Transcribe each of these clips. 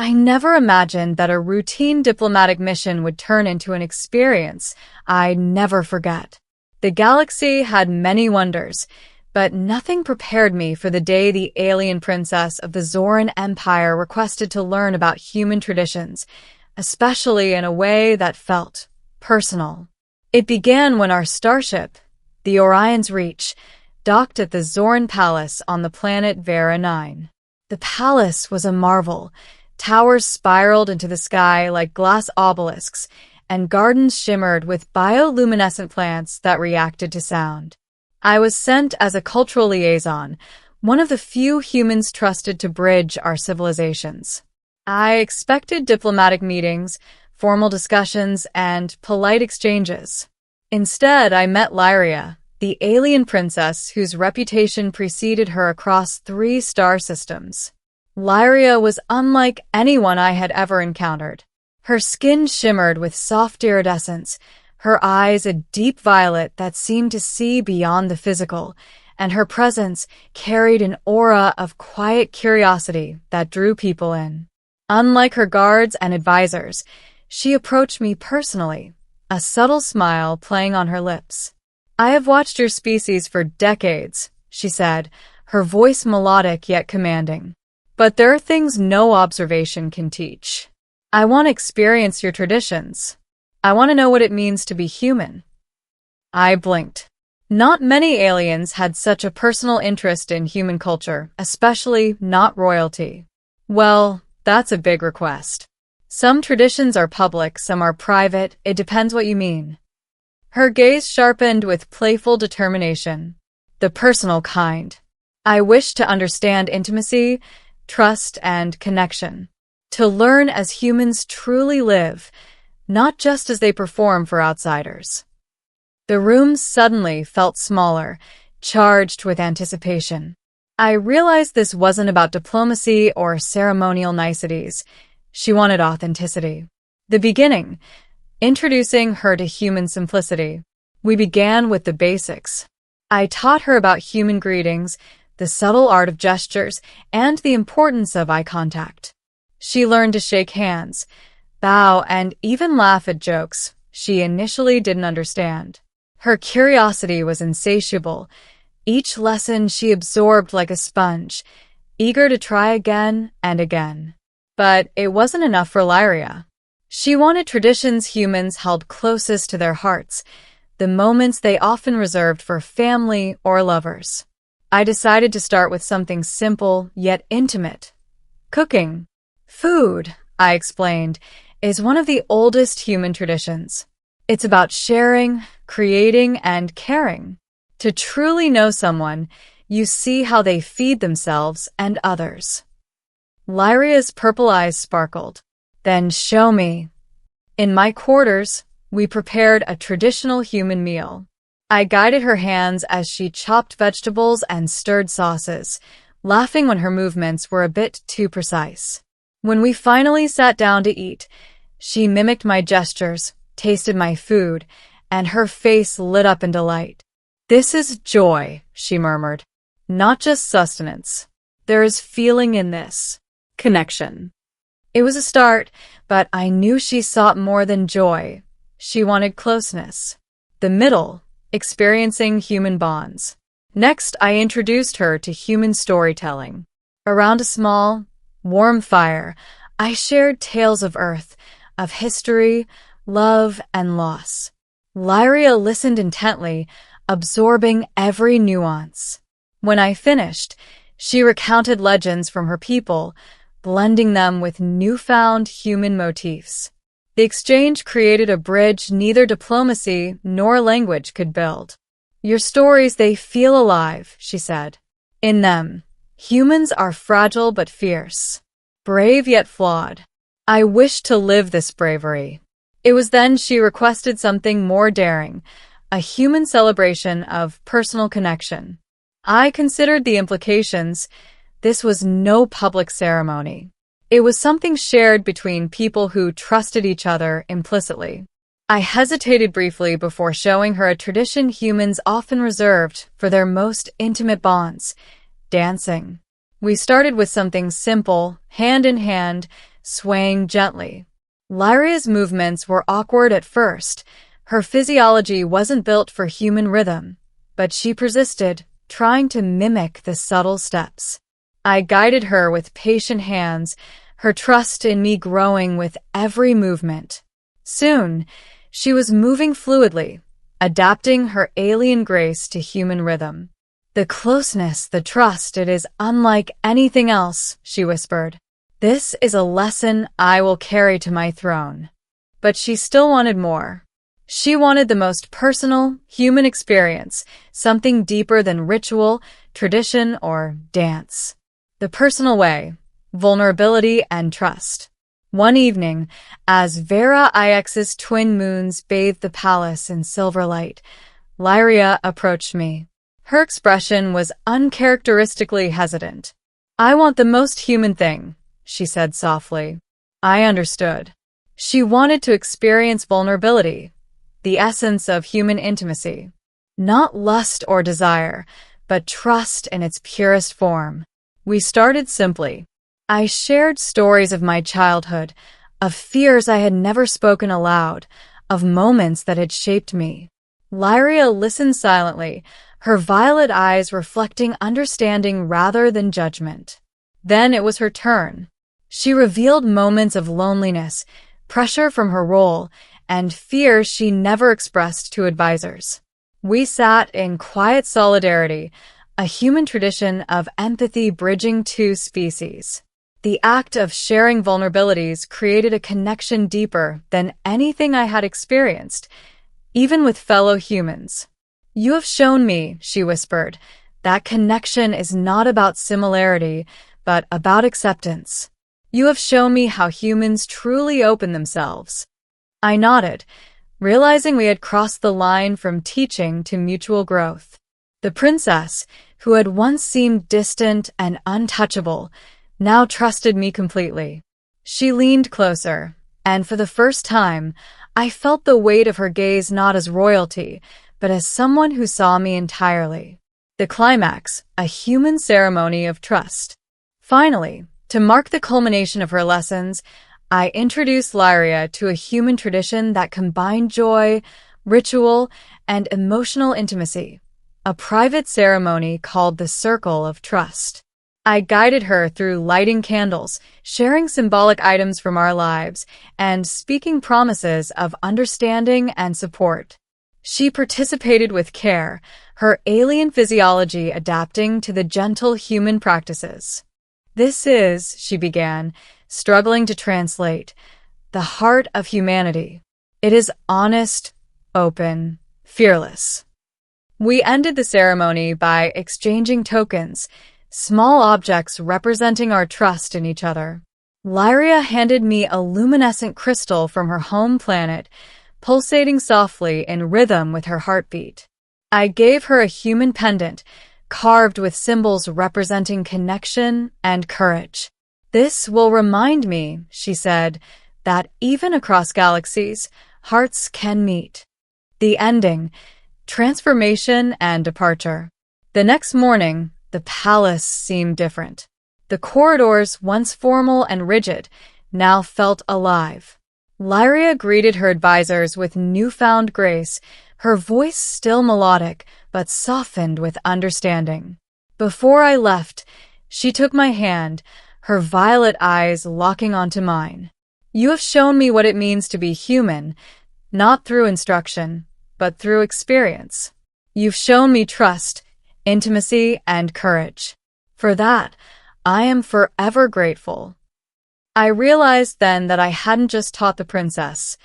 I never imagined that a routine diplomatic mission would turn into an experience I'd never forget. The galaxy had many wonders, but nothing prepared me for the day the alien princess of the Zoran Empire requested to learn about human traditions, especially in a way that felt personal. It began when our starship, the Orion's Reach, docked at the Zoran Palace on the planet Vera 9. The palace was a marvel. Towers spiraled into the sky like glass obelisks, and gardens shimmered with bioluminescent plants that reacted to sound. I was sent as a cultural liaison, one of the few humans trusted to bridge our civilizations. I expected diplomatic meetings, formal discussions, and polite exchanges. Instead, I met Lyria, the alien princess whose reputation preceded her across 3 star systems. Lyria was unlike anyone I had ever encountered. Her skin shimmered with soft iridescence, her eyes a deep violet that seemed to see beyond the physical, and her presence carried an aura of quiet curiosity that drew people in. Unlike her guards and advisors, she approached me personally, a subtle smile playing on her lips. "I have watched your species for decades," she said, her voice melodic yet commanding. "But there are things no observation can teach. I want to experience your traditions. I want to know what it means to be human." I blinked. Not many aliens had such a personal interest in human culture, especially not royalty. "Well, that's a big request. Some traditions are public, some are private. It depends what you mean." Her gaze sharpened with playful determination. "The personal kind. I wish to understand intimacy, trust, and connection. To learn as humans truly live, not just as they perform for outsiders." The room suddenly felt smaller, charged with anticipation. I realized this wasn't about diplomacy or ceremonial niceties. She wanted authenticity. The beginning, introducing her to human simplicity. We began with the basics. I taught her about human greetings, the subtle art of gestures, and the importance of eye contact. She learned to shake hands, bow, and even laugh at jokes she initially didn't understand. Her curiosity was insatiable. Each lesson she absorbed like a sponge, eager to try again and again. But it wasn't enough for Lyria. She wanted traditions humans held closest to their hearts, the moments they often reserved for family or lovers. I decided to start with something simple yet intimate. Cooking. "Food," I explained, "is one of the oldest human traditions. It's about sharing, creating, and caring. To truly know someone, you see how they feed themselves and others." Lyria's purple eyes sparkled. "Then show me." In my quarters, we prepared a traditional human meal. I guided her hands as she chopped vegetables and stirred sauces, laughing when her movements were a bit too precise. When we finally sat down to eat, she mimicked my gestures, tasted my food, and her face lit up in delight. "This is joy," she murmured. "Not just sustenance. There is feeling in this. Connection." It was a start, but I knew she sought more than joy. She wanted closeness. The middle, experiencing human bonds. Next, I introduced her to human storytelling. Around a small, warm fire, I shared tales of Earth, of history, love, and loss. Lyria listened intently, absorbing every nuance. When I finished, she recounted legends from her people, blending them with newfound human motifs. The exchange created a bridge neither diplomacy nor language could build. "Your stories, they feel alive," she said. "In them, humans are fragile but fierce, brave yet flawed. I wish to live this bravery." It was then she requested something more daring, a human celebration of personal connection. I considered the implications. This was no public ceremony. It was something shared between people who trusted each other implicitly. I hesitated briefly before showing her a tradition humans often reserved for their most intimate bonds: dancing. We started with something simple, hand in hand, swaying gently. Lyria's movements were awkward at first. Her physiology wasn't built for human rhythm, but she persisted, trying to mimic the subtle steps. I guided her with patient hands, her trust in me growing with every movement. Soon, she was moving fluidly, adapting her alien grace to human rhythm. "The closeness, the trust, it is unlike anything else," she whispered. "This is a lesson I will carry to my throne." But she still wanted more. She wanted the most personal, human experience, something deeper than ritual, tradition, or dance. The personal way, vulnerability, and trust. One evening, as Vera IX's twin moons bathed the palace in silver light, Lyria approached me. Her expression was uncharacteristically hesitant. "I want the most human thing," she said softly. I understood. She wanted to experience vulnerability, the essence of human intimacy. Not lust or desire, but trust in its purest form. We started simply. I shared stories of my childhood, of fears I had never spoken aloud, of moments that had shaped me. Lyria listened silently, her violet eyes reflecting understanding rather than judgment. Then it was her turn. She revealed moments of loneliness, pressure from her role, and fear she never expressed to advisors. We sat in quiet solidarity, a human tradition of empathy bridging two species. The act of sharing vulnerabilities created a connection deeper than anything I had experienced, even with fellow humans. "You have shown me," she whispered, "that connection is not about similarity, but about acceptance. You have shown me how humans truly open themselves." I nodded, realizing we had crossed the line from teaching to mutual growth. The princess, who had once seemed distant and untouchable, now trusted me completely. She leaned closer, and for the first time, I felt the weight of her gaze not as royalty, but as someone who saw me entirely. The climax, a human ceremony of trust. Finally, to mark the culmination of her lessons, I introduced Lyria to a human tradition that combined joy, ritual, and emotional intimacy, a private ceremony called the Circle of Trust. I guided her through lighting candles, sharing symbolic items from our lives, and speaking promises of understanding and support. She participated with care, her alien physiology adapting to the gentle human practices. "This is," she began, struggling to translate, "the heart of humanity. It is honest, open, fearless." We ended the ceremony by exchanging tokens, small objects representing our trust in each other. Lyria handed me a luminescent crystal from her home planet, pulsating softly in rhythm with her heartbeat. I gave her a human pendant, carved with symbols representing connection and courage. "This will remind me," she said, "that even across galaxies, hearts can meet." The ending, transformation and departure. The next morning, the palace seemed different. The corridors, once formal and rigid, now felt alive. Lyria greeted her advisors with newfound grace, her voice still melodic, but softened with understanding. Before I left, she took my hand, her violet eyes locking onto mine. "You have shown me what it means to be human, not through instruction, but through experience. You've shown me trust, intimacy, and courage. For that, I am forever grateful." I realized then that I hadn't just taught the princess.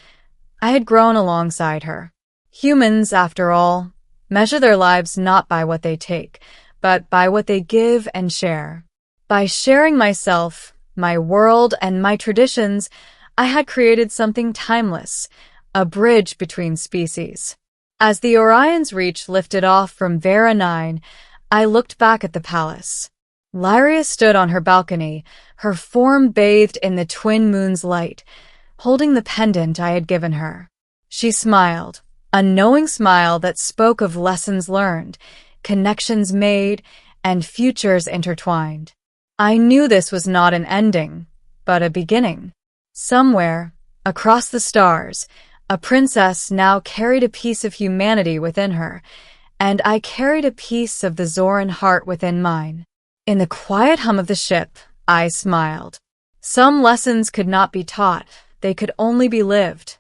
I had grown alongside her. Humans, after all, measure their lives not by what they take, but by what they give and share. By sharing myself, my world, and my traditions, I had created something timeless, a bridge between species. As the Orion's reach lifted off from Vera 9, I looked back at the palace. Lyria stood on her balcony, her form bathed in the twin moon's light, holding the pendant I had given her. She smiled, a knowing smile that spoke of lessons learned, connections made, and futures intertwined. I knew this was not an ending, but a beginning. Somewhere, across the stars, a princess now carried a piece of humanity within her, and I carried a piece of the Zoran heart within mine. In the quiet hum of the ship, I smiled. Some lessons could not be taught, they could only be lived.